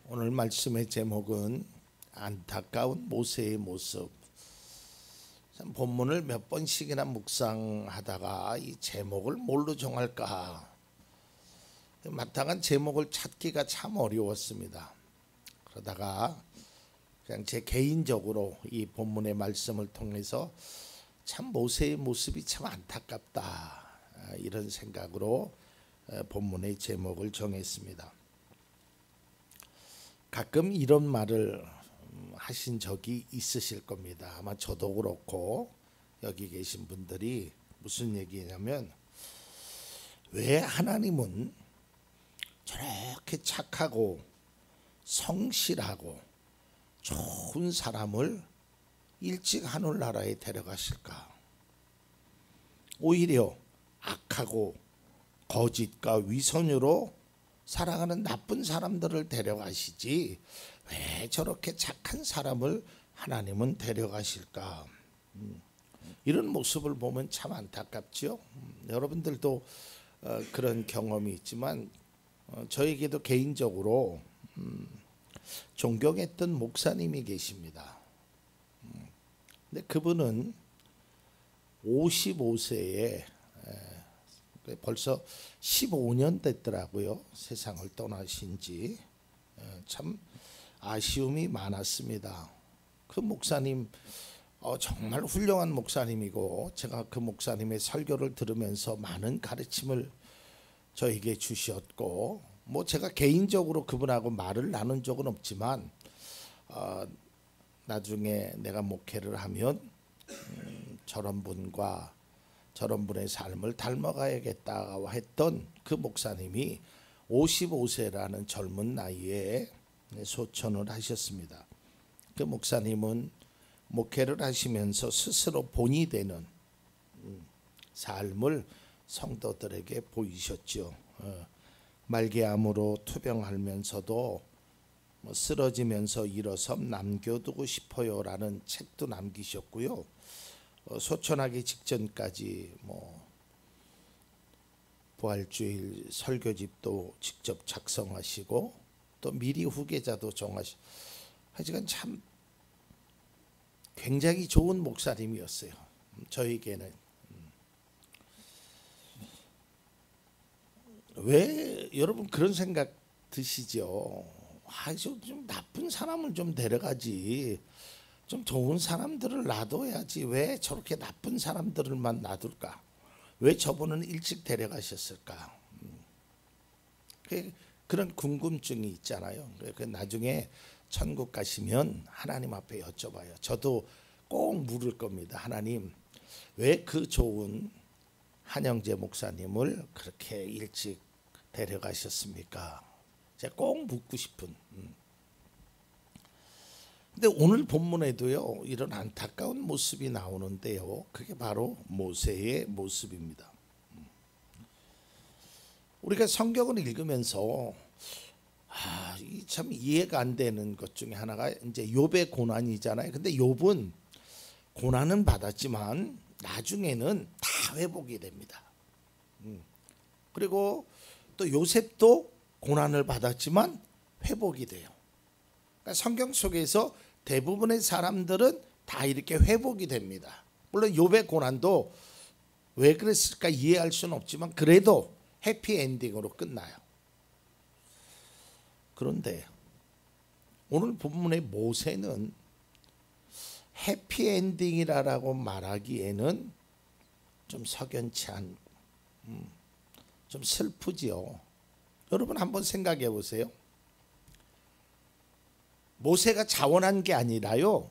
오늘 말씀의 제목은 안타까운 모세의 모습. 참 본문을 몇 번씩이나 묵상하다가 이 제목을 뭘로 정할까 마땅한 제목을 찾기가 참 어려웠습니다. 그러다가 그냥 제 개인적으로 이 본문의 말씀을 통해서 참 모세의 모습이 참 안타깝다 이런 생각으로 본문의 제목을 정했습니다. 가끔 이런 말을 하신 적이 있으실 겁니다. 아마 저도 그렇고 여기 계신 분들이 무슨 얘기냐면, 왜 하나님은 저렇게 착하고 성실하고 좋은 사람을 일찍 하늘나라에 데려가실까? 오히려 악하고 거짓과 위선으로 살아가는 나쁜 사람들을 데려가시지 왜 저렇게 착한 사람을 하나님은 데려가실까? 이런 모습을 보면 참 안타깝죠. 여러분들도 그런 경험이 있지만 저에게도 개인적으로 존경했던 목사님이 계십니다. 근데 그분은 55세에 벌써 15년 됐더라고요. 세상을 떠나신 지. 참 아쉬움이 많았습니다. 그 목사님 정말 훌륭한 목사님이고, 제가 그 목사님의 설교를 들으면서 많은 가르침을 저에게 주셨고, 뭐 제가 개인적으로 그분하고 말을 나눈 적은 없지만 나중에 내가 목회를 하면 저런 분과 저런 분의 삶을 닮아가야겠다고 했던 그 목사님이 55세라는 젊은 나이에 소천을 하셨습니다. 그 목사님은 목회를 하시면서 스스로 본이 되는 삶을 성도들에게 보이셨죠. 말기암으로 투병하면서도 쓰러지면서 일어서 남겨두고 싶어요라는 책도 남기셨고요. 소천하기 직전까지 부활주일 설교집도 직접 작성하시고 또 미리 후계자도 정하시고, 하여간 참 굉장히 좋은 목사님이었어요. 저에게는. 왜 여러분 그런 생각 드시죠? 좀 나쁜 사람을 좀 데려가지, 좀 좋은 사람들을 놔둬야지 왜 저렇게 나쁜 사람들만 놔둘까? 왜 저분은 일찍 데려가셨을까? 그런 궁금증이 있잖아요. 나중에 천국 가시면 하나님 앞에 여쭤봐요. 저도 꼭 물을 겁니다. 하나님, 왜 그 좋은 한영재 목사님을 그렇게 일찍 데려가셨습니까? 제가 꼭 묻고 싶은. 근데 오늘 본문에도요, 이런 안타까운 모습이 나오는데요, 그게 바로 모세의 모습입니다. 우리가 성경을 읽으면서 참 이해가 안 되는 것 중에 하나가 이제 욥의 고난이잖아요. 근데 욥은 고난은 받았지만 나중에는 다 회복이 됩니다. 그리고 또 요셉도 고난을 받았지만 회복이 돼요. 그러니까 성경 속에서 대부분의 사람들은 다 이렇게 회복이 됩니다. 물론 욥의 고난도 왜 그랬을까 이해할 수는 없지만 그래도 해피엔딩으로 끝나요. 그런데 오늘 본문의 모세는 해피엔딩이라고 말하기에는 좀 석연치 않고 좀 슬프지요. 여러분 한번 생각해 보세요. 모세가 자원한 게 아니라요,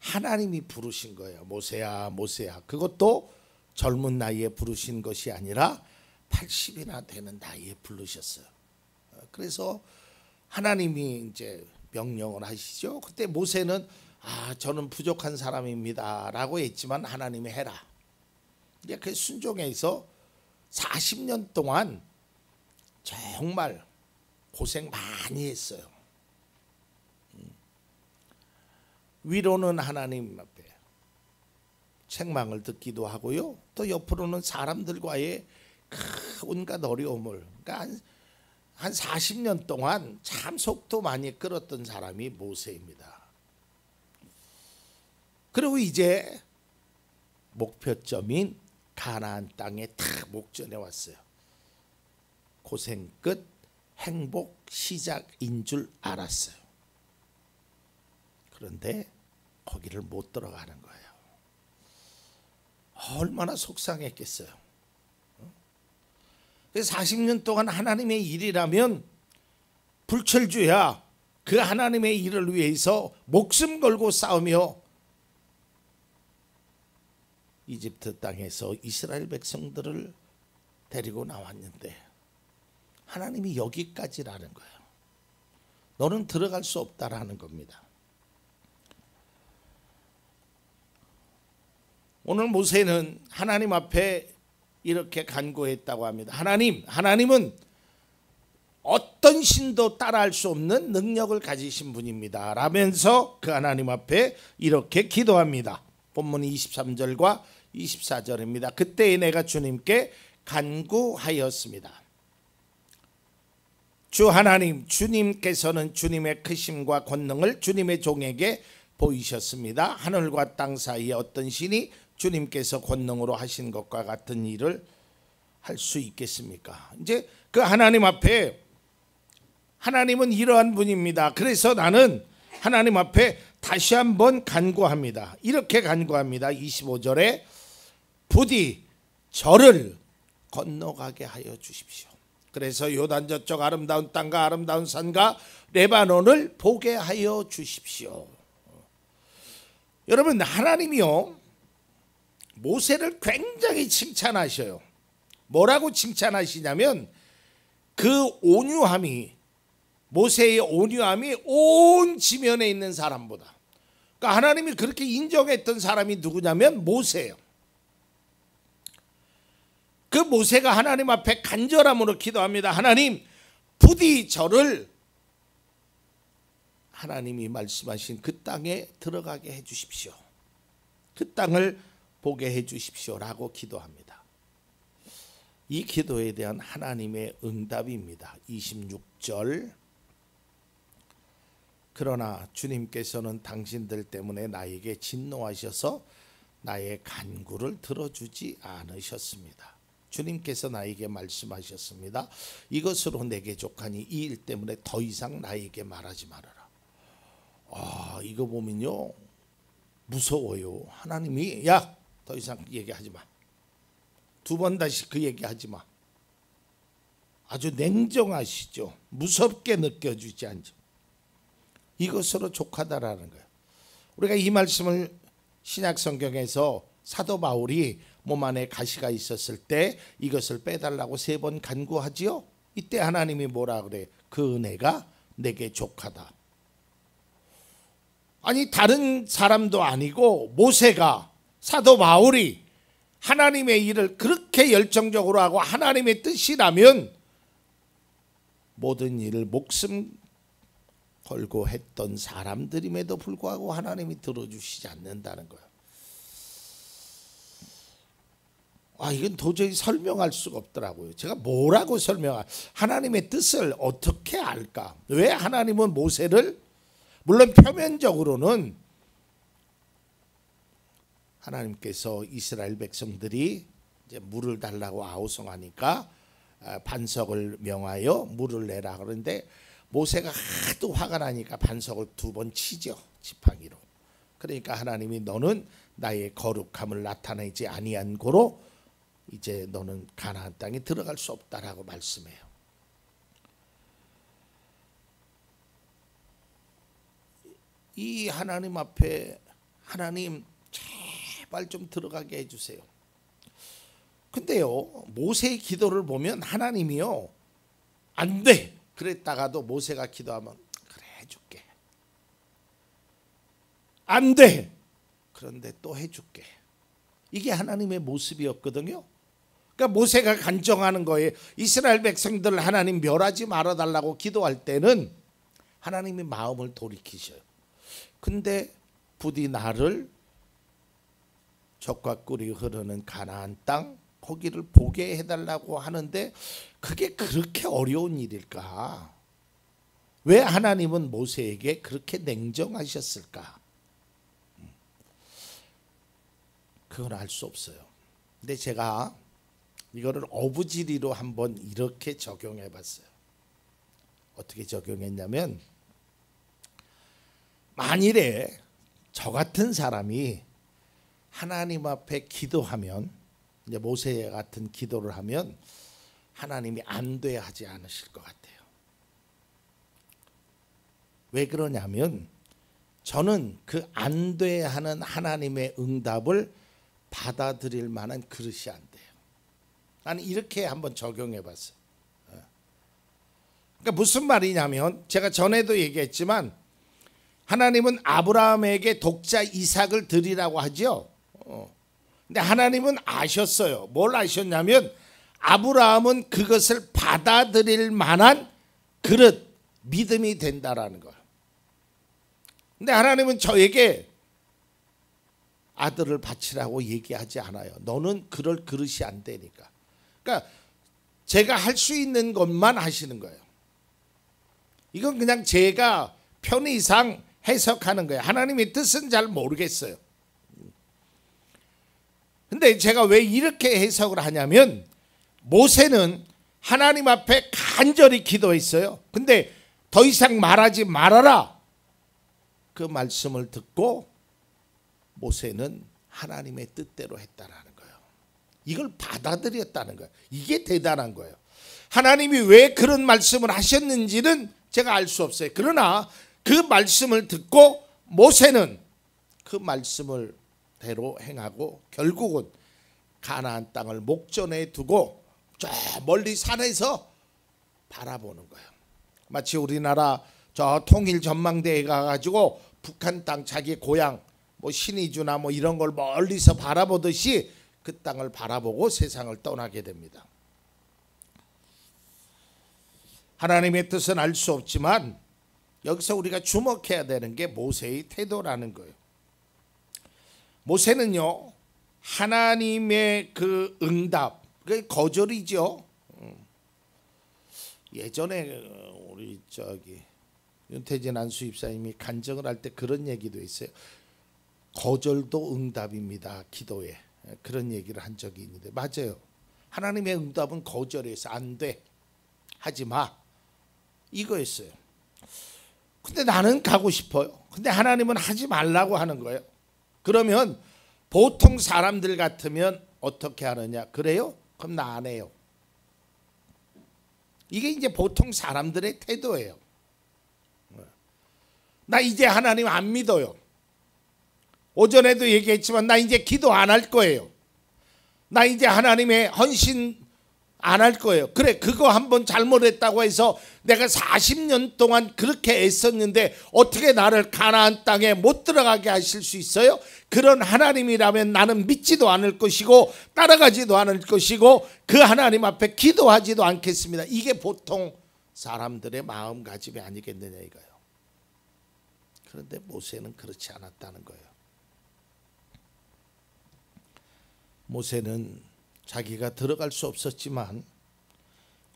하나님이 부르신 거예요. 모세야 모세야. 그것도 젊은 나이에 부르신 것이 아니라 80이나 되는 나이에 부르셨어요. 그래서 하나님이 이제 명령을 하시죠. 그때 모세는 저는 부족한 사람입니다 라고 했지만 하나님이 해라. 이제 그 순종해서 40년 동안 정말 고생 많이 했어요. 위로는 하나님 앞에 책망을 듣기도 하고요, 또 옆으로는 사람들과의 온갖 어려움을, 그러니까 한 40년 동안 참 속도 많이 끌었던 사람이 모세입니다. 그리고 이제 목표점인 가나안 땅에 딱 목전에 왔어요. 고생 끝 행복 시작인 줄 알았어요. 그런데 거기를 못 들어가는 거예요. 얼마나 속상했겠어요. 40년 동안 하나님의 일이라면 불철주야 그 하나님의 일을 위해서 목숨 걸고 싸우며 이집트 땅에서 이스라엘 백성들을 데리고 나왔는데 하나님이 여기까지라는 거예요. 너는 들어갈 수 없다라는 겁니다. 오늘 모세는 하나님 앞에 이렇게 간구했다고 합니다. 하나님은 어떤 신도 따라할 수 없는 능력을 가지신 분입니다. 라면서 그 하나님 앞에 이렇게 기도합니다. 본문 23절과 24절입니다. 그때에 내가 주님께 간구하였습니다. 주 하나님, 주님께서는 주님의 크심과 권능을 주님의 종에게 보이셨습니다. 하늘과 땅 사이에 어떤 신이 주님께서 권능으로 하신 것과 같은 일을 할 수 있겠습니까? 이제 그 하나님 앞에 하나님은 이러한 분입니다. 그래서 나는 하나님 앞에 다시 한번 간구합니다. 이렇게 간구합니다. 25절에 부디 저를 건너가게 하여 주십시오. 그래서 요단 저쪽 아름다운 땅과 아름다운 산과 레바논을 보게 하여 주십시오. 여러분, 하나님이요 모세를 굉장히 칭찬하셔요. 뭐라고 칭찬하시냐면 그 온유함이, 모세의 온유함이 온 지면에 있는 사람보다, 그러니까 하나님이 그렇게 인정했던 사람이 누구냐면 모세예요. 그 모세가 하나님 앞에 간절함으로 기도합니다. 하나님, 부디 저를 하나님이 말씀하신 그 땅에 들어가게 해 주십시오. 그 땅을 보게 해 주십시오라고 기도합니다. 이 기도에 대한 하나님의 응답입니다. 26절. 그러나 주님께서는 당신들 때문에 나에게 진노하셔서 나의 간구를 들어주지 않으셨습니다. 주님께서 나에게 말씀하셨습니다. 이것으로 내게 족하니 이 일 때문에 더 이상 나에게 말하지 말아라. 이거 보면요 무서워요. 하나님이 야, 더 이상 얘기하지 마. 두 번 다시 그 얘기하지 마. 아주 냉정하시죠. 무섭게 느껴지지 않죠. 이것으로 족하다라는 거예요. 우리가 이 말씀을 신약 성경에서 사도 바울이 몸 안에 가시가 있었을 때 이것을 빼달라고 3번 간구하지요. 이때 하나님이 뭐라 그래? 그 은혜가 내게 족하다. 아니 다른 사람도 아니고 모세가, 사도 바울이 하나님의 일을 그렇게 열정적으로 하고 하나님의 뜻이라면 모든 일을 목숨 걸고 했던 사람들임에도 불구하고 하나님이 들어주시지 않는다는 거예요. 이건 도저히 설명할 수가 없더라고요. 제가 뭐라고 하나님의 뜻을 어떻게 알까? 왜 하나님은 모세를, 물론 표면적으로는 하나님께서 이스라엘 백성들이 이제 물을 달라고 아우성하니까 반석을 명하여 물을 내라 그러는데 모세가 하도 화가 나니까 반석을 2번 치죠. 지팡이로. 그러니까 하나님이 너는 나의 거룩함을 나타내지 아니한 고로 이제 너는 가나안 땅에 들어갈 수 없다라고 말씀해요. 이 하나님 앞에 하나님 제발 좀 들어가게 해주세요. 근데요 모세의 기도를 보면 하나님이요 안 돼 그랬다가도 모세가 기도하면 그래 해줄게. 안 돼 그런데 또 해줄게. 이게 하나님의 모습이었거든요. 그러니까 모세가 간청하는 거예요. 이스라엘 백성들을 하나님 멸하지 말아달라고 기도할 때는 하나님이 마음을 돌이키셔요. 근데 부디 나를 젖과 꿀이 흐르는 가나안 땅 거기를 보게 해달라고 하는데 그게 그렇게 어려운 일일까? 왜 하나님은 모세에게 그렇게 냉정하셨을까? 그건 알 수 없어요. 근데 제가 이거를 어부지리로 한번 이렇게 적용해 봤어요. 어떻게 적용했냐면, 만일에 저 같은 사람이 하나님 앞에 기도하면, 이제 모세 같은 기도를 하면 하나님이 안돼하지 않으실 것 같아요. 왜 그러냐면, 저는 그 안돼하는 하나님의 응답을 받아들일 만한 그릇이 안 돼요. 나는 이렇게 한번 적용해 봤어요. 그러니까 무슨 말이냐면, 제가 전에도 얘기했지만 하나님은 아브라함에게 독자 이삭을 드리라고 하죠. 근데 하나님은 아셨어요. 뭘 아셨냐면, 아브라함은 그것을 받아들일 만한 그릇, 믿음이 된다라는 거예요. 근데 하나님은 저에게 아들을 바치라고 얘기하지 않아요. 너는 그럴 그릇이 안 되니까. 그러니까 제가 할 수 있는 것만 하시는 거예요. 이건 그냥 제가 편의상 해석하는 거예요. 하나님의 뜻은 잘 모르겠어요. 근데 제가 왜 이렇게 해석을 하냐면, 모세는 하나님 앞에 간절히 기도했어요. 근데 더 이상 말하지 말아라. 그 말씀을 듣고 모세는 하나님의 뜻대로 했다라는 거예요. 이걸 받아들였다는 거예요. 이게 대단한 거예요. 하나님이 왜 그런 말씀을 하셨는지는 제가 알 수 없어요. 그러나 그 말씀을 듣고 모세는 그 말씀을 대로 행하고 결국은 가나안 땅을 목전에 두고 저 멀리 산에서 바라보는 거예요. 마치 우리나라 저 통일 전망대에 가가지고 북한 땅, 자기 고향 뭐 신의주나 뭐 이런 걸 멀리서 바라보듯이 그 땅을 바라보고 세상을 떠나게 됩니다. 하나님의 뜻은 알 수 없지만 여기서 우리가 주목해야 되는 게 모세의 태도라는 거예요. 모세는요, 하나님의 그 응답, 그 거절이죠. 예전에 우리 윤태진 안수입사님이 간증을 할 때 그런 얘기도 있어요. 거절도 응답입니다, 기도에. 그런 얘기를 한 적이 있는데 맞아요. 하나님의 응답은 거절해서 안 돼, 하지 마, 이거였어요. 근데 나는 가고 싶어요. 근데 하나님은 하지 말라고 하는 거예요. 그러면 보통 사람들 같으면 어떻게 하느냐? 그래요? 그럼 나 안 해요. 이게 이제 보통 사람들의 태도예요. 나 이제 하나님 안 믿어요. 오전에도 얘기했지만 나 이제 기도 안 할 거예요. 나 이제 하나님의 헌신 안 할 거예요. 그래, 그거 한번 잘못했다고 해서 내가 40년 동안 그렇게 애썼는데 어떻게 나를 가나안 땅에 못 들어가게 하실 수 있어요? 그런 하나님이라면 나는 믿지도 않을 것이고 따라가지도 않을 것이고 그 하나님 앞에 기도하지도 않겠습니다. 이게 보통 사람들의 마음가짐이 아니겠느냐 이거예요. 그런데 모세는 그렇지 않았다는 거예요. 모세는 자기가 들어갈 수 없었지만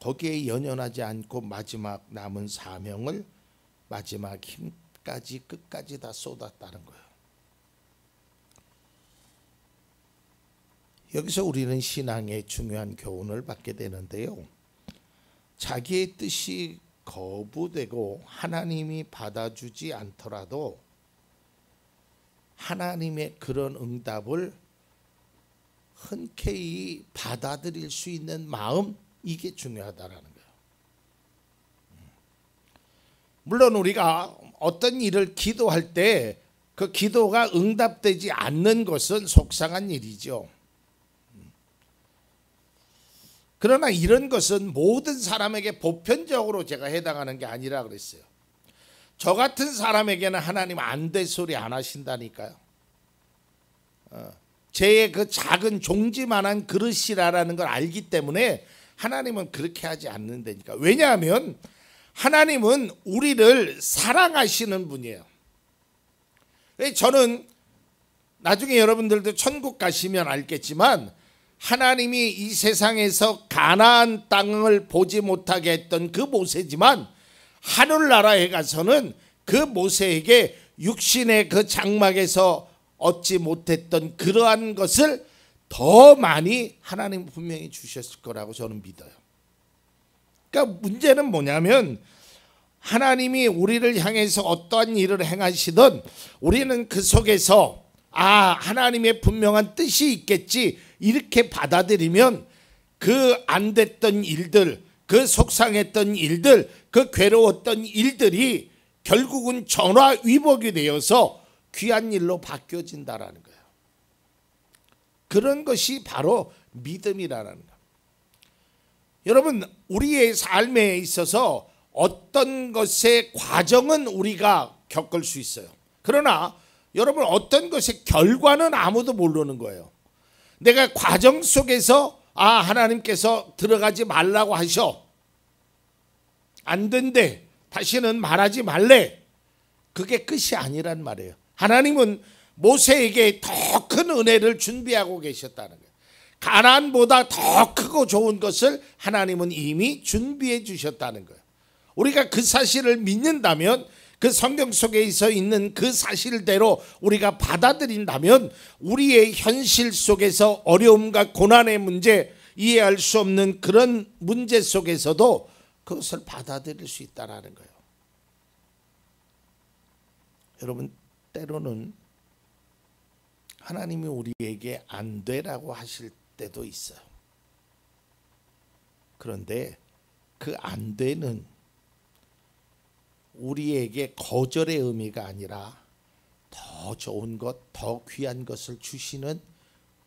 거기에 연연하지 않고 마지막 남은 사명을 마지막 힘까지 끝까지 다 쏟았다는 거예요. 여기서 우리는 신앙의 중요한 교훈을 받게 되는데요. 자기의 뜻이 거부되고 하나님이 받아주지 않더라도 하나님의 그런 응답을 흔쾌히 받아들일 수 있는 마음, 이게 중요하다라는 거예요. 물론 우리가 어떤 일을 기도할 때 그 기도가 응답되지 않는 것은 속상한 일이죠. 그러나 이런 것은 모든 사람에게 보편적으로 제가 해당하는 게 아니라 그랬어요. 저 같은 사람에게는 하나님 안 돼 소리 안 하신다니까요. 제 그 작은 종지만한 그릇이라는 걸 알기 때문에 하나님은 그렇게 하지 않는다니까. 왜냐하면 하나님은 우리를 사랑하시는 분이에요. 저는 나중에 여러분들도 천국 가시면 알겠지만 하나님이 이 세상에서 가나안 땅을 보지 못하게 했던 그 모세지만 하늘나라에 가서는 그 모세에게 육신의 그 장막에서 얻지 못했던 그러한 것을 더 많이 하나님 분명히 주셨을 거라고 저는 믿어요. 그러니까 문제는 뭐냐면 하나님이 우리를 향해서 어떠한 일을 행하시든 우리는 그 속에서 하나님의 분명한 뜻이 있겠지 이렇게 받아들이면 그 안 됐던 일들, 그 속상했던 일들, 그 괴로웠던 일들이 결국은 전화위복이 되어서 귀한 일로 바뀌어진다라는 거예요. 그런 것이 바로 믿음이라는 거예요. 여러분, 우리의 삶에 있어서 어떤 것의 과정은 우리가 겪을 수 있어요. 그러나 여러분, 어떤 것의 결과는 아무도 모르는 거예요. 내가 과정 속에서 하나님께서 들어가지 말라고 하셔. 안 된대. 다시는 말하지 말래. 그게 끝이 아니란 말이에요. 하나님은 모세에게 더 큰 은혜를 준비하고 계셨다는 거예요. 가나안보다 더 크고 좋은 것을 하나님은 이미 준비해 주셨다는 거예요. 우리가 그 사실을 믿는다면, 그 성경 속에 있는 그 사실대로 우리가 받아들인다면 우리의 현실 속에서 어려움과 고난의 문제, 이해할 수 없는 그런 문제 속에서도 그것을 받아들일 수 있다는 거예요. 여러분, 때로는 하나님이 우리에게 안 되라고 하실 때도 있어요. 그런데 그 안 되는 우리에게 거절의 의미가 아니라 더 좋은 것, 더 귀한 것을 주시는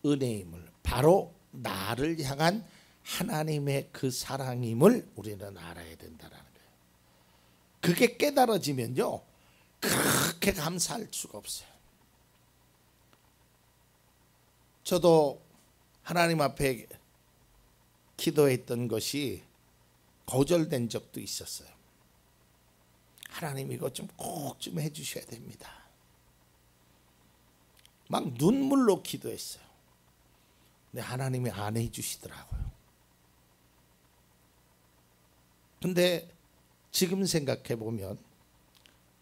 은혜임을, 바로 나를 향한 하나님의 그 사랑임을 우리는 알아야 된다는 거예요. 그게 깨달아지면요, 그렇게 감사할 수가 없어요. 저도 하나님 앞에 기도했던 것이 거절된 적도 있었어요. 하나님, 이거 좀 꼭 좀 해주셔야 됩니다. 막 눈물로 기도했어요. 근데 하나님이 안 해주시더라고요. 근데 지금 생각해 보면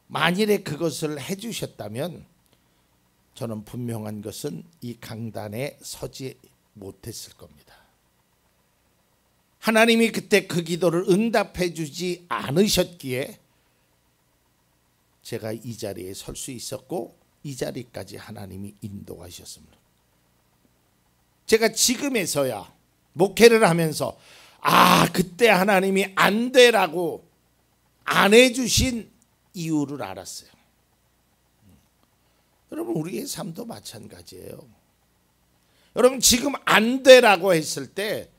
만일에 그것을 해주셨다면 저는 분명한 것은 이 강단에 서지 못했을 겁니다. 하나님이 그때 그 기도를 응답해 주지 않으셨기에 제가 이 자리에 설 수 있었고 이 자리까지 하나님이 인도하셨습니다. 제가 지금에서야 목회를 하면서 그때 하나님이 안 되라고 안 해주신 이유를 알았어요. 여러분, 우리의 삶도 마찬가지예요. 여러분, 지금 안 되라고 했을 때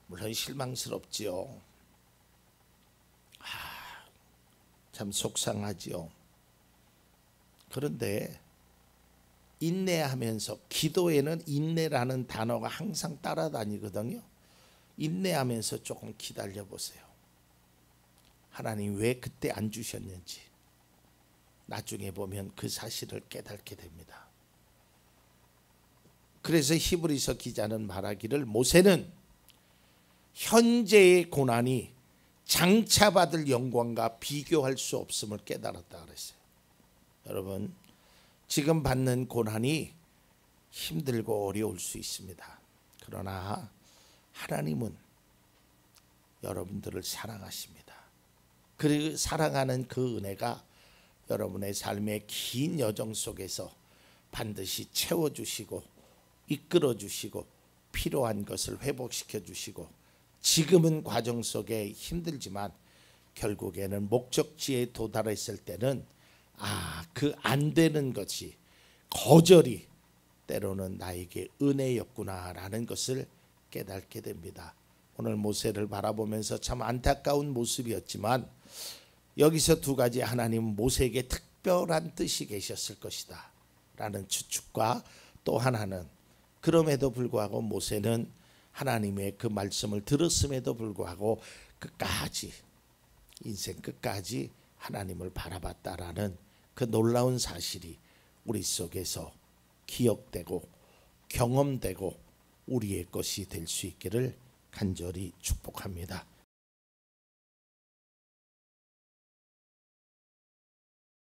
물론 실망스럽지요. 참 속상하지요. 그런데 인내하면서, 기도에는 인내라는 단어가 항상 따라다니거든요. 인내하면서 조금 기다려 보세요. 하나님 왜 그때 안 주셨는지 나중에 보면 그 사실을 깨닫게 됩니다. 그래서 히브리서 기자는 말하기를, 모세는 현재의 고난이 장차 받을 영광과 비교할 수 없음을 깨달았다 그랬어요. 여러분, 지금 받는 고난이 힘들고 어려울 수 있습니다. 그러나 하나님은 여러분들을 사랑하십니다. 그 사랑하는 그 은혜가 여러분의 삶의 긴 여정 속에서 반드시 채워주시고 이끌어주시고 필요한 것을 회복시켜 주시고, 지금은 과정 속에 힘들지만 결국에는 목적지에 도달했을 때는 그 안 되는 것이, 거절이 때로는 나에게 은혜였구나라는 것을 깨닫게 됩니다. 오늘 모세를 바라보면서 참 안타까운 모습이었지만 여기서 두 가지, 하나님은 모세에게 특별한 뜻이 계셨을 것이다 라는 추측과, 또 하나는 그럼에도 불구하고 모세는 하나님의 그 말씀을 들었음에도 불구하고 끝까지, 인생 끝까지 하나님을 바라봤다라는 그 놀라운 사실이 우리 속에서 기억되고 경험되고 우리의 것이 될 수 있기를 간절히 축복합니다.